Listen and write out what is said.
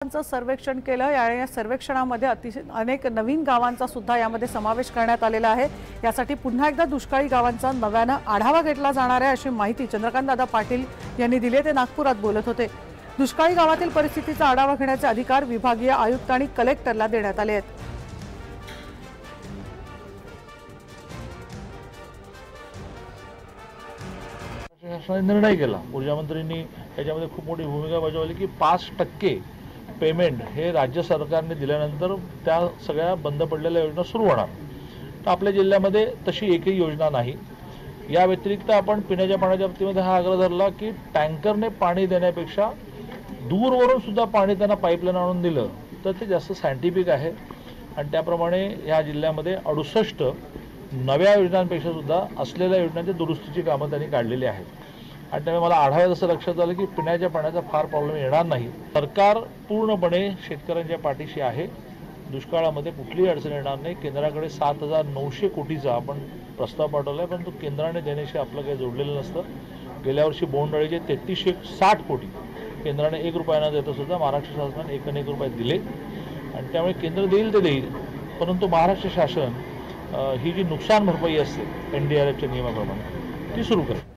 गावांचं सर्वेक्षण केलं या सर्वेक्षणामध्ये अनेक नवीन गावांचा सुद्धा यामध्ये समावेश करण्यात आलेला आहे। यासाठी पुन्हा एकदा दुष्काळी गावांचा नव्याने आढावा घेतला जाणार आहे अशी माहिती चंद्रकांत दादा पाटील यांनी दिली। ते नागपुरात बोलत होते। दुष्काळी गावातील परिस्थितीचा आढावा घेण्याचे अधिकार विभागीय आयुक्त आणि कलेक्टरला देण्यात आले आहेत। निर्णय केला ऊर्जा मंत्रींनी याच्यामध्ये खूप मोठी भूमिका बजावली की 5% पेमेंट हे राज्य सरकारने दिल्यानंतर त्या सगळ्या बंद पडलेल्या योजना सुरू होणार। तर आपल्या जिल्ह्यामध्ये तशी एकही योजना नाही। या व्यतिरिक्त आपण पिण्याच्या पाण्याच्या बाबतीमध्ये हा आग्रह धरला की टँकरने पाणी देण्यापेक्षा दूरवरून सुद्धा पाणी त्यांना पाईपलाईन आणून दिलं तर ते जास्त सायंटिफिक आहे। आणि त्याप्रमाणे या जिल्ह्यामध्ये 68 नव्या योजनांपेक्षा सुद्धा असलेल्या योजनांच्या दुरुस्तीची कामं त्यांनी काढलेली आहेत। आणि त्यामुळे मला आढाव्यात असं लक्षात आलं की पिण्याच्या पाण्याचा फार प्रॉब्लेम येणार नाही। सरकार पूर्णपणे शेतकऱ्यांच्या पाठीशी आहे। दुष्काळामध्ये कुठलीही अडचण येणार नाही। केंद्राकडे 7,900 कोटीचा आपण प्रस्ताव पाठवला आहे, परंतु केंद्राने देण्याशी आपलं काही जोडलेलं नसतं। गेल्या वर्षी बोंडअळीचे 3360 कोटी केंद्राने 1 रुपया न देता सुद्धा महाराष्ट्र शासनाने 1 रुपये दिले। आणि त्यामुळे केंद्र देईल ते देईल, परंतु महाराष्ट्र शासन ही जी नुकसान भरपाई असते NDRFच्या नियमाप्रमाणे ती सुरू करेल।